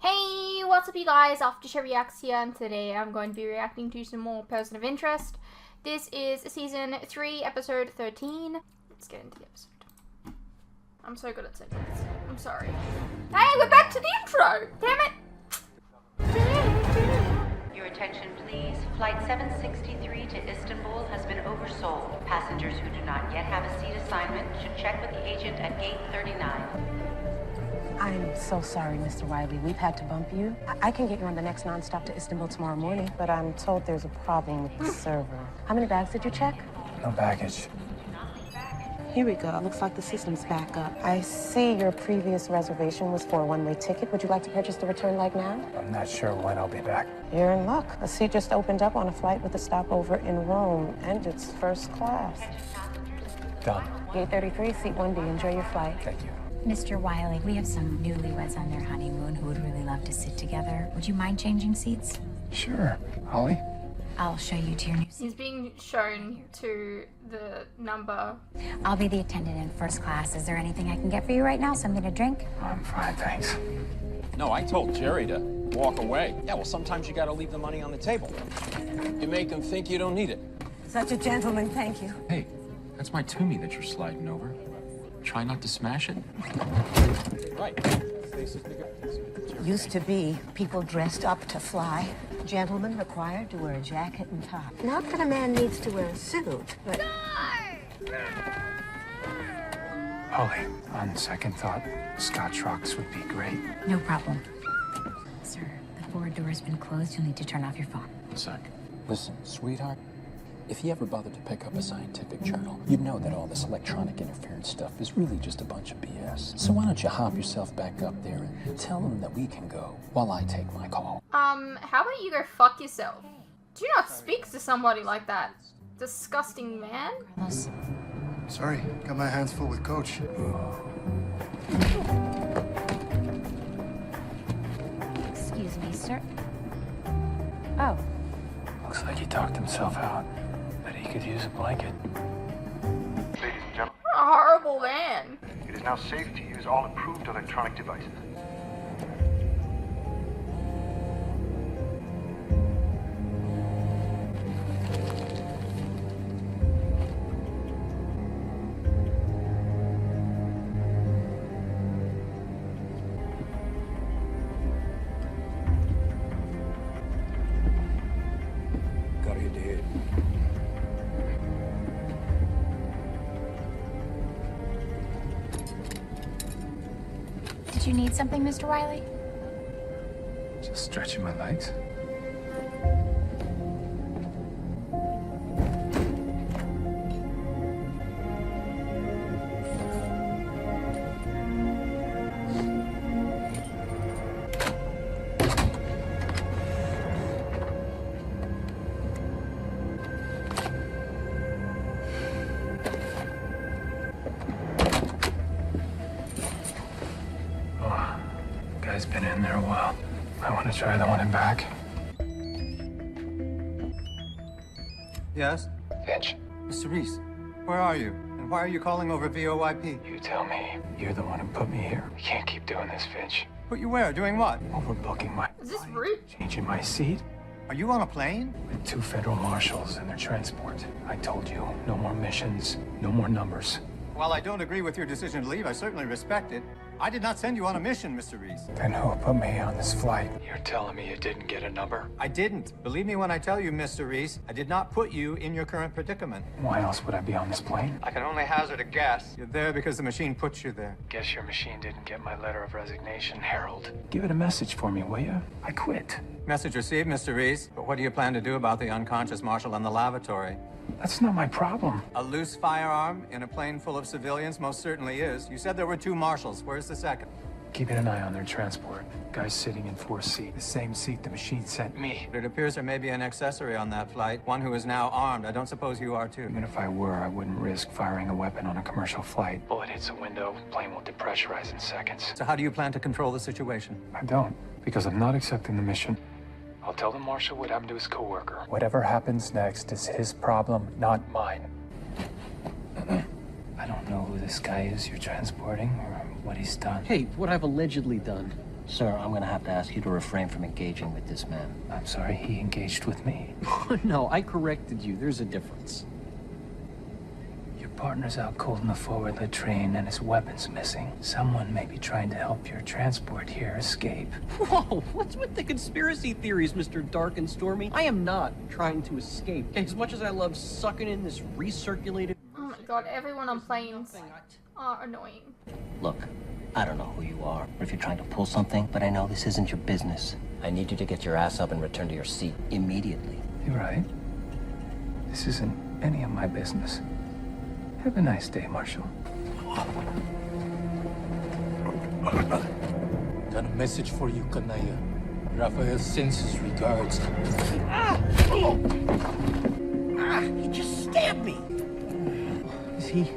Hey, what's up you guys? After Reacts here, and today I'm going to be reacting to some more Person of Interest. This is season 3, episode 13. Let's get into the episode. I'm so good at segments. I'm sorry. Hey, we're back to the intro! Damn it! Your attention please. Flight 763 to Istanbul has been oversold. Passengers who do not yet have a seat assignment should check with the agent at gate 39. I'm so sorry, Mr. Wiley. We've had to bump you. I can get you on the next nonstop to Istanbul tomorrow morning, but I'm told there's a problem with the server. How many bags did you check? No baggage. Here we go. Looks like the system's back up. I see your previous reservation was for a one-way ticket. Would you like to purchase the return leg now? I'm not sure when I'll be back. You're in luck. A seat just opened up on a flight with a stopover in Rome, and it's first class. Done. Gate 33, seat 1B. Enjoy your flight. Thank you. Mr. Wiley, we have some newlyweds on their honeymoon who would really love to sit together. Would you mind changing seats? Sure. Holly? I'll show you to your new seat. He's being shown to the number. I'll be the attendant in first class. Is there anything I can get for you right now? Something to drink? I'm fine, thanks. No, I told Jerry to walk away. Yeah, well, sometimes you gotta leave the money on the table. You make them think you don't need it. Such a gentleman, thank you. Hey, that's my Toomey that you're sliding over. Try not to smash it. Right. Used to be people dressed up to fly. Gentlemen required to wear a jacket and tie. Not that a man needs to wear a suit, but... Holly, on second thought, Scotch rocks would be great. No problem. Sir, the forward door has been closed. You'll need to turn off your phone. One sec. Listen, sweetheart, if you ever bothered to pick up a scientific journal, you'd know that all this electronic interference stuff is really just a bunch of BS. So why don't you hop yourself back up there and tell them that we can go while I take my call? How about you go fuck yourself? Do not speak to somebody like that. Disgusting man. Carlos. Sorry, got my hands full with Coach. Excuse me, sir. Oh, Looks like he talked himself out. That he could use a blanket. Ladies and gentlemen, What a horrible man. it is now safe to use all approved electronic devices. Gotta hit the head. did you need something, Mr. Wiley? Just stretching my legs. Oh, guy's been in there a while. I want to try the one in back. Yes? Finch, Mr. Reese, where are you? And why are you calling over VOIP? you tell me. You're the one who put me here. We can't keep doing this, Finch. Put you where? Doing what? Overbooking my Is this flight, rude? changing my seat. Are you on a plane? With 2 federal marshals and their transport. I told you, no more missions, no more numbers. While I don't agree with your decision to leave, I certainly respect it. I did not send you on a mission, Mr. Reese. Then who put me on this flight? You're telling me you didn't get a number? I didn't. Believe me when I tell you, Mr. Reese, I did not put you in your current predicament. Why else would I be on this plane? I can only hazard a guess. You're there because the machine puts you there. Guess your machine didn't get my letter of resignation, Harold. Give it a message for me, will you? I quit. Message received, Mr. Reese. But what do you plan to do about the unconscious marshal in the lavatory? That's not my problem. A loose firearm in a plane full of civilians most certainly is. You said there were 2 marshals. Where's the second? Keeping an eye on their transport. Guy's sitting in 4th seat, the same seat the machine sent me. It appears there may be an accessory on that flight, one who is now armed. I don't suppose you are, too. Even if I were, I wouldn't risk firing a weapon on a commercial flight. Bullet hits a window, plane will depressurize in seconds. So how do you plan to control the situation? I don't, because I'm not accepting the mission. I'll tell the marshal what happened to his coworker. Whatever happens next is his problem, not mine. I don't know who this guy is you're transporting or what he's done. Hey, what I've allegedly done. Sir, I'm gonna have to ask you to refrain from engaging with this man. I'm sorry, he engaged with me. No, I corrected you. There's a difference. Your partner's out cold in the forward latrine and his weapon's missing. Someone may be trying to help your transport here escape. Whoa, what's with the conspiracy theories, Mr. Dark and Stormy? I am not trying to escape. As much as I love sucking in this recirculated... Oh my god, everyone on planes are annoying. Look, I don't know who you are, or if you're trying to pull something, but I know this isn't your business. I need you to get your ass up and return to your seat immediately. You're right. This isn't any of my business. Have a nice day, Marshal. Got a message for you, Kanaya. Raphael sends his regards. He just stabbed me! Is he...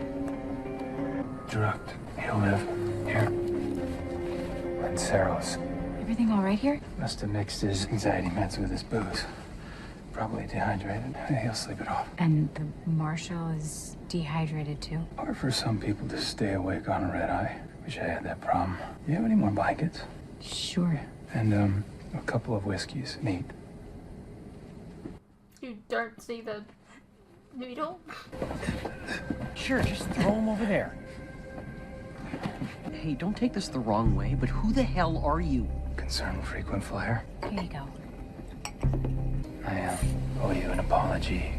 Drugged. He'll live. Here. Lanceros. Everything all right here? Must have mixed his anxiety meds with his booze. Probably dehydrated. He'll sleep it off. And the Marshal is dehydrated too? Hard for some people to stay awake on a red eye. Wish I had that problem. Do you have any more blankets? Sure. And, a couple of whiskeys. Neat. You don't see the noodle? Sure, just throw him over there. Hey, don't take this the wrong way, but who the hell are you? Concerned frequent flyer. Here you go. I owe you an apology.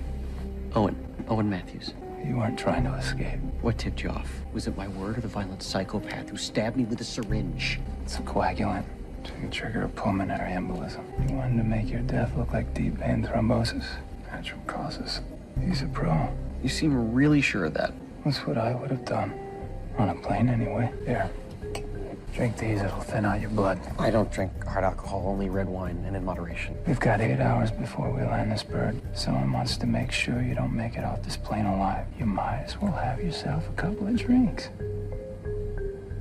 Owen Matthews. You weren't trying to escape. What tipped you off? Was it my word or the violent psychopath who stabbed me with a syringe? It's a coagulant. To trigger a pulmonary embolism. You wanted to make your death look like deep vein thrombosis. Natural causes. He's a pro. You seem really sure of that. That's what I would have done. On a plane, anyway. Here. Drink these, it'll thin out your blood. I don't drink hard alcohol, only red wine, and in moderation. We've got 8 hours before we land this bird. Someone wants to make sure you don't make it off this plane alive. You might as well have yourself a couple of drinks.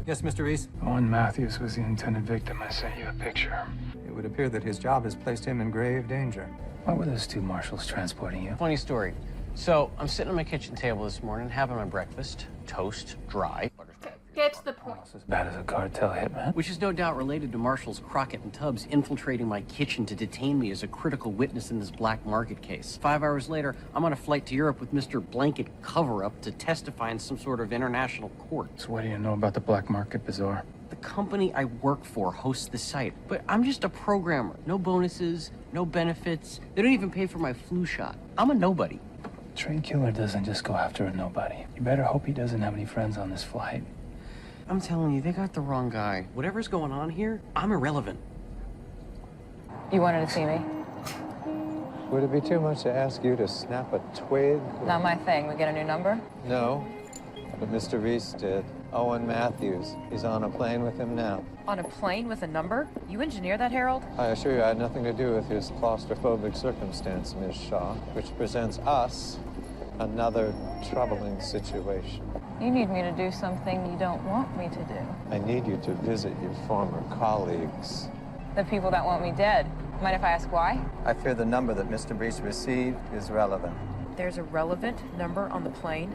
Yes, Mr. Reese? Owen Matthews was the intended victim. I sent you a picture. It would appear that his job has placed him in grave danger. Why were those 2 marshals transporting you? Funny story. So, I'm sitting at my kitchen table this morning, having my breakfast. Toast, dry. Get to the point. As bad as a cartel hitman. Which is no doubt related to Marshals Crockett and Tubbs infiltrating my kitchen to detain me as a critical witness in this black market case. 5 hours later, I'm on a flight to Europe with Mr. Blanket Cover-Up to testify in some sort of international court. So what do you know about the black market bazaar? The company I work for hosts the site, but I'm just a programmer. No bonuses, no benefits. They don't even pay for my flu shot. I'm a nobody. Train killer doesn't just go after a nobody. You better hope he doesn't have any friends on this flight. I'm telling you, they got the wrong guy. Whatever's going on here, I'm irrelevant. You wanted to see me? Would it be too much to ask you to snap a twig? Not my thing. We get a new number? No, but Mr. Reese did. Owen Matthews. He's on a plane with him now. On a plane with a number? You engineer that, Harold? I assure you I had nothing to do with his claustrophobic circumstance, Miss Shaw, which presents us another troubling situation. You need me to do something you don't want me to do. I need you to visit your former colleagues. The people that want me dead. Mind if I ask why? I fear the number that Mr. Reese received is relevant. There's a relevant number on the plane?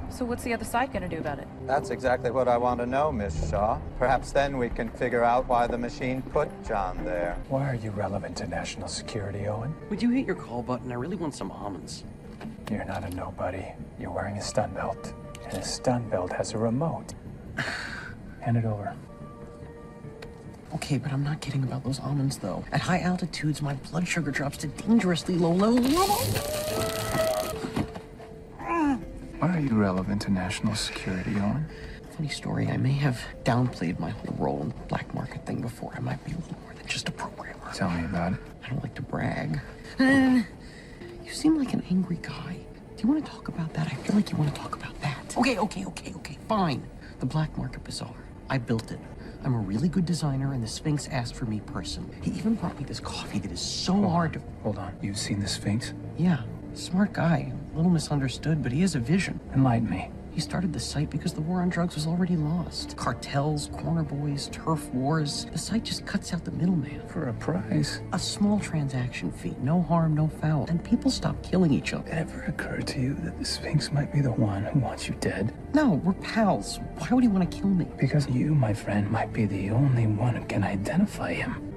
So what's the other side gonna do about it? That's exactly what I want to know, Miss Shaw. Perhaps then we can figure out why the machine put John there. Why are you relevant to national security, Owen? Would you hit your call button? I really want some almonds. You're not a nobody. You're wearing a stun belt. And a stun belt has a remote. Hand it over. Okay, but I'm not kidding about those almonds, though. At high altitudes, my blood sugar drops to dangerously low levels. Why are you relevant to national security, Owen? Funny story, I may have downplayed my whole role in the black market thing before. I might be a little more than just a programmer. Tell me about it. I don't like to brag. You seem like an angry guy. Do you want to talk about that? I feel like you want to talk about that. Okay, fine. The black market bazaar. I built it. I'm a really good designer, and the Sphinx asked for me personally. He even brought me this coffee that is so hard to... Hold on. You've seen the Sphinx? Yeah. Smart guy. A little misunderstood, but he has a vision. Enlighten me. He started the site because the war on drugs was already lost. Cartels, corner boys, turf wars. The site just cuts out the middleman. For a price. A small transaction fee. No harm, no foul. And people stop killing each other. It ever occurred to you that the Sphinx might be the one who wants you dead? No, we're pals. Why would he want to kill me? Because you, my friend, might be the only one who can identify him.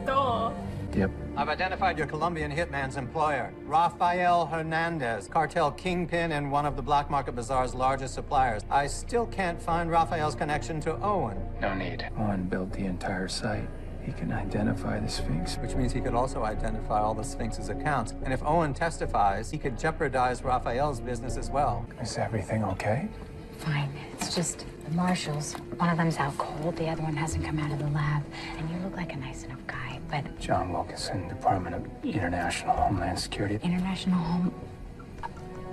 Duh. Yep. I've identified your Colombian hitman's employer, Rafael Hernandez, cartel kingpin and one of the Black Market Bazaar's largest suppliers. I still can't find Rafael's connection to Owen. No need. Owen built the entire site. He can identify the Sphinx. Which means he could also identify all the Sphinx's accounts. And if Owen testifies, he could jeopardize Rafael's business as well. Is everything okay? Fine. It's just the marshals. One of them's out cold, the other one hasn't come out of the lab. And you look like a nice enough guy, but... John Wilkinson, Department of International Homeland Security. International Home...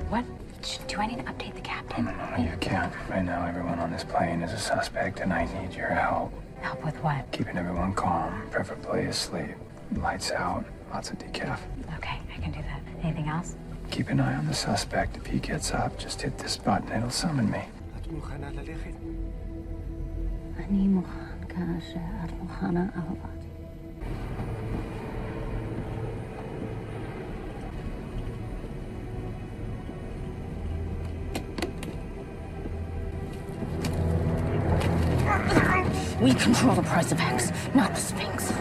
What? Do I need to update the captain? No, you can't. Right now, everyone on this plane is a suspect, and I need your help. Help with what? Keeping everyone calm, preferably asleep. Lights out, lots of decaf. Okay, I can do that. Anything else? Keep an eye on the suspect. If he gets up, just hit this button. It'll summon me. We control the price of X, not the Sphinx.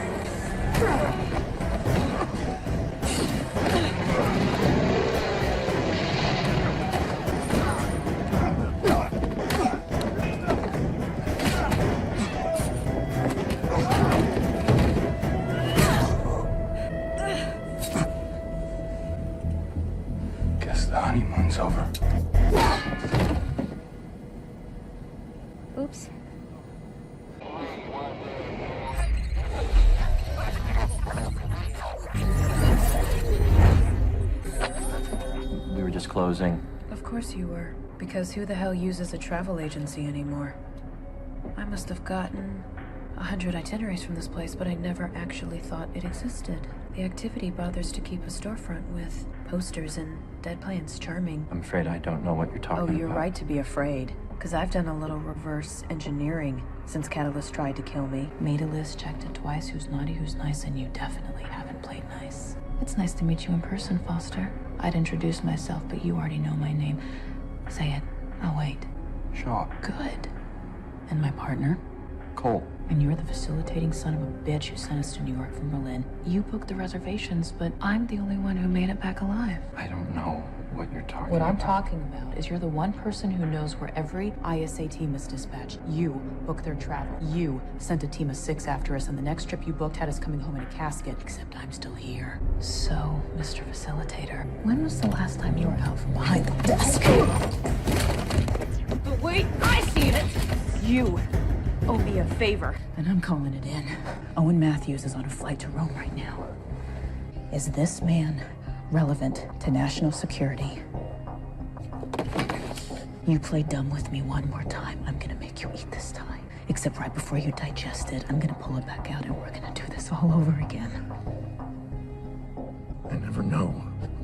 Guess the honeymoon's over. Oops. We were just closing. Of course you were. Because who the hell uses a travel agency anymore? I must have gotten 100 itineraries from this place, but I never actually thought it existed. The activity bothers to keep a storefront with posters and dead plants. Charming. I'm afraid I don't know what you're talking about. Oh, you're right to be afraid. Because I've done a little reverse engineering since Catalyst tried to kill me. Made a list, checked it twice, who's naughty, who's nice, and you definitely haven't played nice. It's nice to meet you in person, Foster. I'd introduce myself, but you already know my name. Say it. I'll wait. Shaw. Good. And my partner? Cole. And you're the facilitating son of a bitch who sent us to New York from Berlin. You booked the reservations, but I'm the only one who made it back alive. I don't know what you're talking What about. I'm talking about is you're the one person who knows where every ISA team is dispatched. You booked their travel. You sent a team of 6 after us, and the next trip you booked had us coming home in a casket, except I'm still here. So, Mr. Facilitator, when was the last time you were out from behind the desk? But wait, I see it! You owe me a favor, and I'm calling it in. Owen Matthews is on a flight to Rome right now. Is this man relevant to national security? You play dumb with me one more time, I'm gonna make you eat this time. Except right before you digest it, I'm gonna pull it back out and we're gonna do this all over again. I never know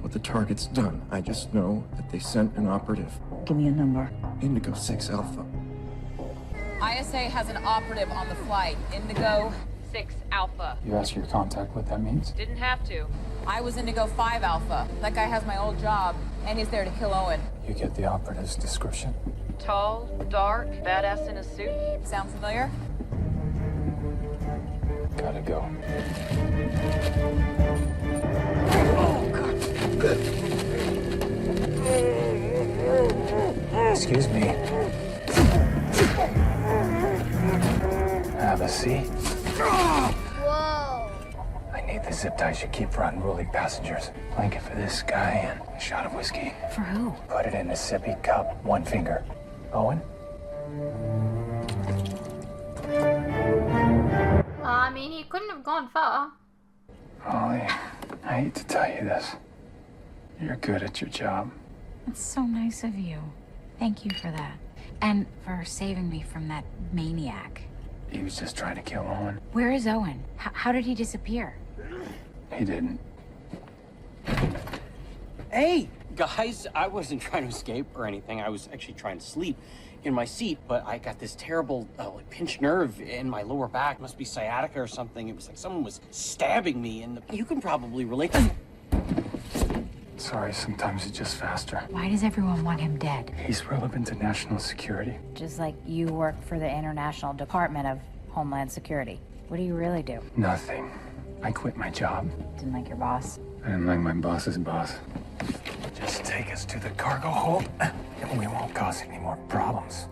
what the target's done. I just know that they sent an operative. Give me a number. Indigo 6 Alpha. ISA has an operative on the flight. Indigo 6 Alpha. You ask your contact what that means? Didn't have to. I was Indigo 5 Alpha. That guy has my old job, and he's there to kill Owen. You get the operative's description. Tall, dark, badass in a suit. Sound familiar? Gotta go. Excuse me. Have a seat. Whoa. I need the zip ties you keep for unruly passengers. Blanket for this guy and a shot of whiskey. For who? Put it in a sippy cup, one finger. Owen? I mean, he couldn't have gone far. Holly, I hate to tell you this. You're good at your job. That's so nice of you. Thank you for that. And for saving me from that maniac. He was just trying to kill Owen. Where is Owen? How did he disappear? He didn't. Hey, Guys, I wasn't trying to escape or anything. I was actually trying to sleep in my seat, but I got this terrible like pinched nerve in my lower back. Must be sciatica or something. It was like someone was stabbing me, and you can probably relate. Sorry, sometimes it's just faster. Why does everyone want him dead? He's relevant to national security. Just like you work for the International Department of Homeland Security. What do you really do? Nothing. I quit my job. Didn't like your boss? I didn't like my boss's boss. Just take us to the cargo hold, and we won't cause any more problems.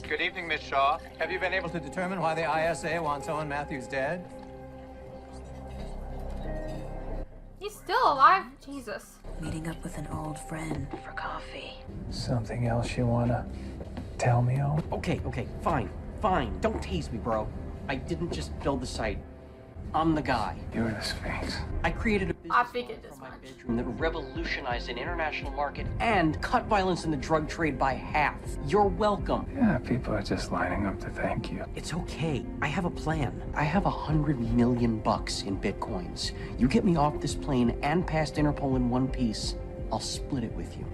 Good evening, Miss Shaw. Have you been able to determine why the ISA wants Owen Matthews dead? He's still alive? Jesus. Meeting up with an old friend for coffee. Something else you wanna tell me, oh? Okay, fine. Don't tease me, bro. I didn't just build the site. I'm the guy. You're the Sphinx. I created a I business figured this from my much. bedroom that revolutionized an international market and cut violence in the drug trade by half. You're welcome. Yeah, people are just lining up to thank you. It's okay. I have a plan. I have $100 million in Bitcoins. You get me off this plane and past Interpol in one piece, I'll split it with you.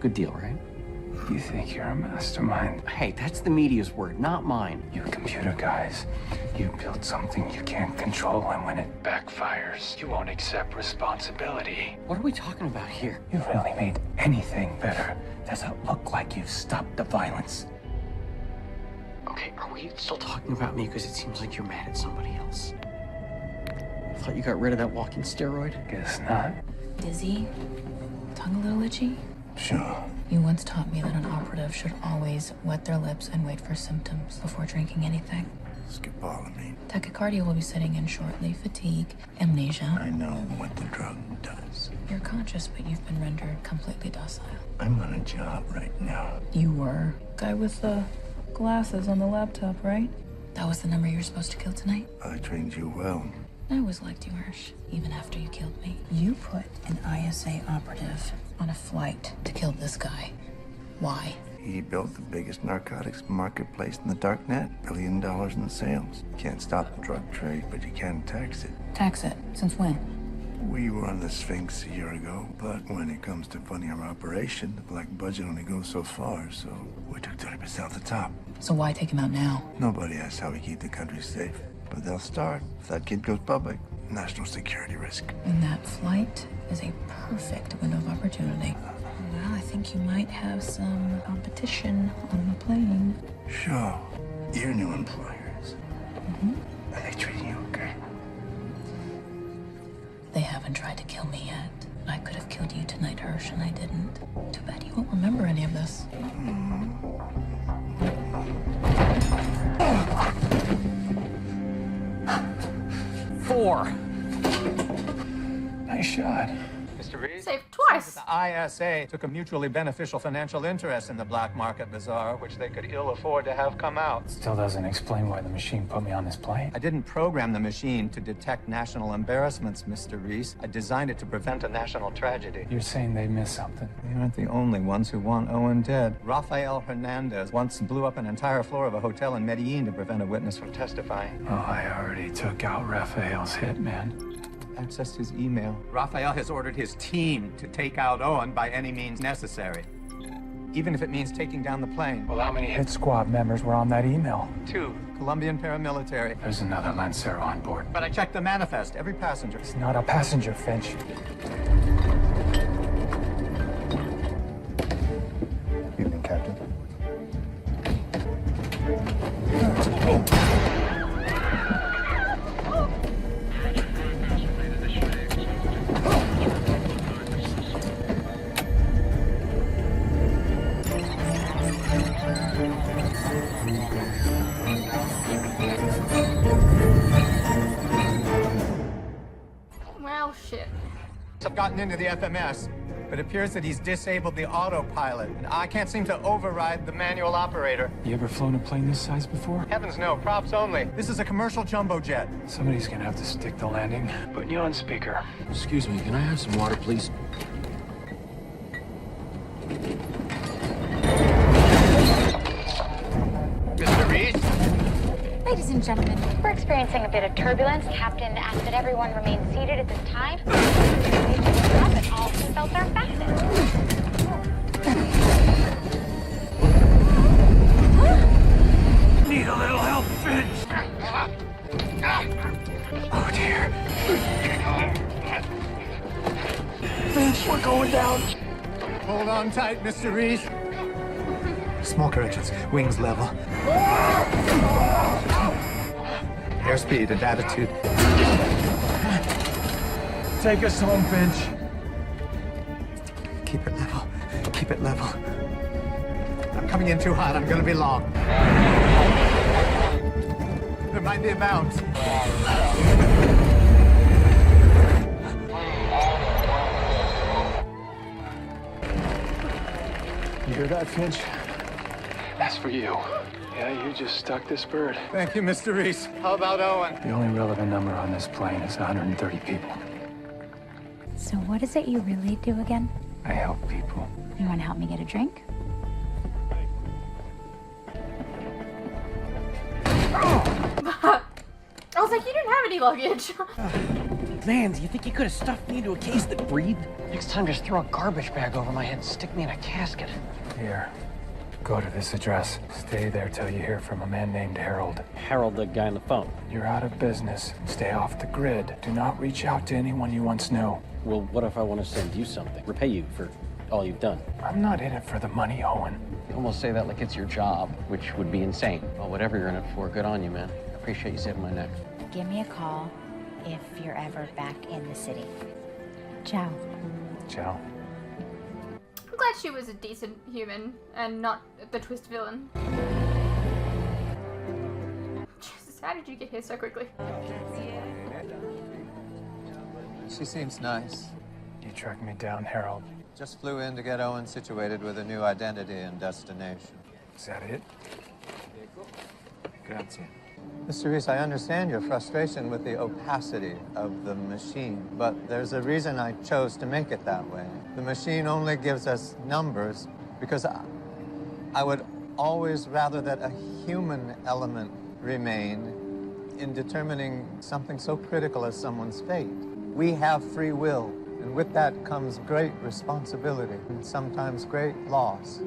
Good deal, right? You think you're a mastermind? Hey, that's the media's word, not mine. You computer guys, you built something you can't control, and when it backfires, you won't accept responsibility. What are we talking about here? You really made anything better. Does it look like you've stopped the violence? Okay, are we still talking about me? Because it seems like you're mad at somebody else. I thought you got rid of that walking steroid. Guess not. Dizzy? Tongue a little itchy? Sure. You once taught me that an operative should always wet their lips and wait for symptoms before drinking anything. Scopolamine. Tachycardia will be setting in shortly, fatigue, amnesia. I know what the drug does. You're conscious, but you've been rendered completely docile. I'm on a job right now. You were. Guy with the glasses on the laptop, right? That was the number you were supposed to kill tonight? I trained you well. I always liked you, Hirsch, even after you killed me. You put an ISA operative on a flight to kill this guy. Why? He built the biggest narcotics marketplace in the dark net. $1 billion in sales. Can't stop the drug trade, but you can tax it. Tax it. Since when? We were on the Sphinx a year ago, but when it comes to funding our operation, the black budget only goes so far, so we took 30% off the top. So why take him out now? Nobody asks how we keep the country safe, but they'll start if that kid goes public. National security risk. And that flight is a perfect window of opportunity. Well, I think you might have some competition on the plane. Sure. Your new employers. Mm-hmm. Are they treating you okay? They haven't tried to kill me yet. I could have killed you tonight, Hirsch, and I didn't. Too bad you won't remember any of this. Four. Nice shot. Mr. Reese? Saved twice. The ISA took a mutually beneficial financial interest in the black market bazaar, which they could ill afford to have come out. Still doesn't explain why the machine put me on this plane. I didn't program the machine to detect national embarrassments, Mr. Reese. I designed it to prevent a national tragedy. You're saying they missed something. They aren't the only ones who want Owen dead. Rafael Hernandez once blew up an entire floor of a hotel in Medellin to prevent a witness from testifying. Oh, I already took out Raphael's hitman. Accessed his email. Rafael has ordered his team to take out Owen by any means necessary. Even if it means taking down the plane. Well, how many hit squad members were on that email? 2, Colombian paramilitary. There's another Lancero on board. But I checked the manifest, every passenger. It's not a passenger, Finch. Evening, Captain. Well, shit. I've gotten into the FMS, but it appears that he's disabled the autopilot, and I can't seem to override the manual operator. You ever flown a plane this size before? Heavens no, props only. This is a commercial jumbo jet. Somebody's gonna have to stick the landing. Putting you on speaker. Excuse me, can I have some water, please? Mr. Reese? Ladies and gentlemen, we're experiencing a bit of turbulence. Captain asked that everyone remain seated at this time. Rabbit all felt our facet. Need a little help, Finch. Oh dear. Finch, we're going down. Hold on tight, Mr. Reese. Small corrections. Wings level. Airspeed and attitude. Take us home, Finch. Keep it level. Keep it level. I'm coming in too hot. I'm gonna be long. There might be a bounce. You hear that, Finch? That's for you. Yeah, you just stuck this bird. Thank you, Mr. Reese. How about Owen? The only relevant number on this plane is 130 people. So what is it you really do again? I help people. You want to help me get a drink? I was like, you didn't have any luggage. Man, do you think you could have stuffed me into a case that breathed? Next time, just throw a garbage bag over my head and stick me in a casket. Here, go to this address. Stay there till you hear from a man named Harold. Harold, the guy on the phone. You're out of business. Stay off the grid. Do not reach out to anyone you once knew. Well, what if I want to send you something? Repay you for all you've done. I'm not in it for the money, Owen. You almost say that like it's your job, which would be insane. Well, whatever you're in it for, good on you, man. I appreciate you saving my neck. Give me a call if you're ever back in the city. Ciao. Ciao. I'm glad she was a decent human and not the twist villain. Jesus, how did you get here so quickly? She seems nice. You tracked me down, Harold. Just flew in to get Owen situated with a new identity and destination. Is that it? Grazie. Mr. Reese, I understand your frustration with the opacity of the machine, but there's a reason I chose to make it that way. The machine only gives us numbers because I would always rather that a human element remain in determining something so critical as someone's fate. We have free will, and with that comes great responsibility and sometimes great loss.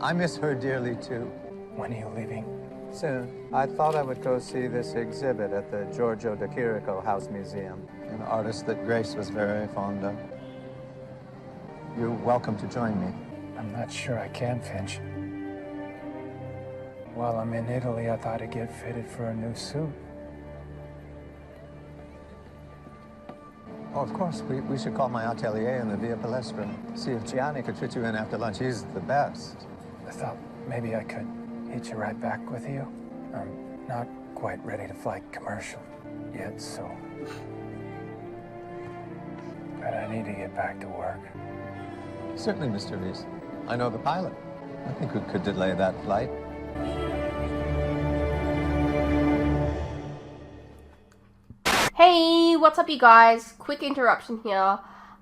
I miss her dearly, too. When are you leaving? Soon. I thought I would go see this exhibit at the Giorgio de Chirico House Museum, an artist that Grace was very fond of. You're welcome to join me. I'm not sure I can, Finch. While I'm in Italy, I thought I'd get fitted for a new suit. Oh, of course. We should call my atelier in the Via Palestra. See if Gianni could fit you in after lunch. He's the best. I thought maybe I could hitch you right back with you. I'm not quite ready to fly commercial yet, so... But I need to get back to work. Certainly, Mr. Reese. I know the pilot. I think we could delay that flight. Hey, what's up you guys? Quick interruption here.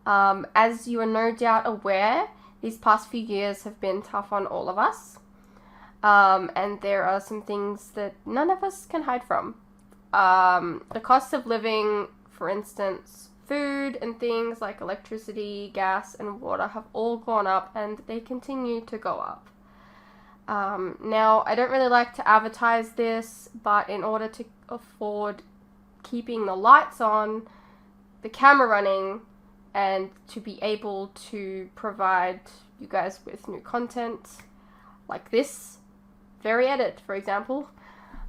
As you are no doubt aware, these past few years have been tough on all of us. And there are some things that none of us can hide from. The cost of living, for instance, food and things like electricity, gas, and water have all gone up, and they continue to go up. Now, I don't really like to advertise this, but in order to afford keeping the lights on, the camera running, and to be able to provide you guys with new content like this very edit, for example,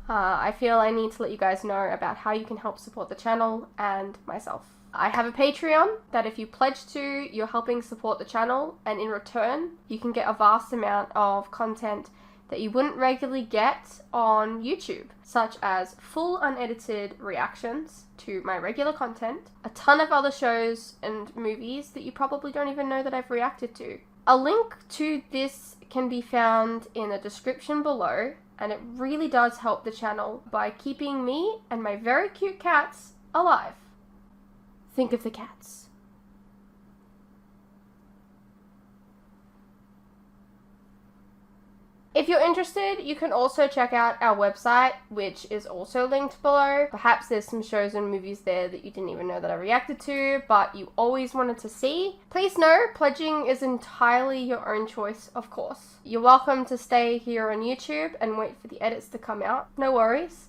I feel I need to let you guys know about how you can help support the channel and myself. I have a Patreon that if you pledge to, you're helping support the channel, and in return, you can get a vast amount of content that you wouldn't regularly get on YouTube, such as full unedited reactions to my regular content, a ton of other shows and movies that you probably don't even know that I've reacted to. A link to this can be found in the description below, and it really does help the channel by keeping me and my very cute cats alive. Think of the cats. If you're interested, you can also check out our website, which is also linked below. Perhaps there's some shows and movies there that you didn't even know that I reacted to, but you always wanted to see. Please know, pledging is entirely your own choice, of course. You're welcome to stay here on YouTube and wait for the edits to come out. No worries.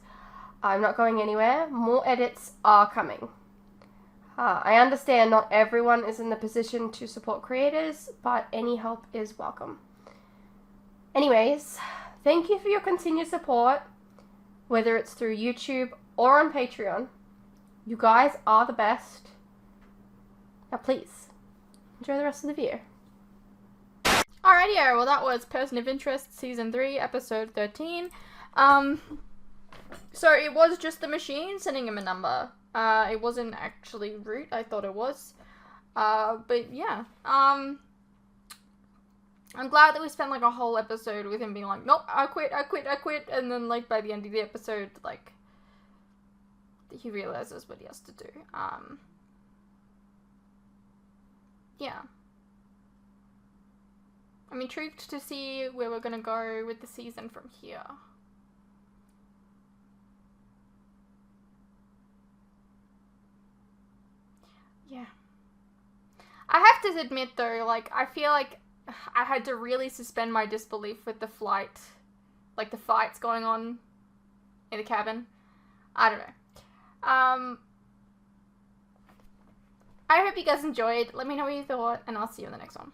I'm not going anywhere. More edits are coming. I understand not everyone is in the position to support creators, but any help is welcome. Anyways, thank you for your continued support, whether it's through YouTube or on Patreon. You guys are the best. Now please, enjoy the rest of the video. Alrighty, well that was Person of Interest Season 3, Episode 13. So it was just the machine sending him a number. It wasn't actually Root, I thought it was. But yeah, I'm glad that we spent like a whole episode with him being like, nope, I quit, and then like by the end of the episode, like, he realizes what he has to do. Yeah. I'm intrigued to see where we're gonna go with the season from here. Yeah. I have to admit though, like, I feel like I had to really suspend my disbelief with the flight, like the fights going on in the cabin. I don't know. I hope you guys enjoyed. Let me know what you thought, and I'll see you in the next one.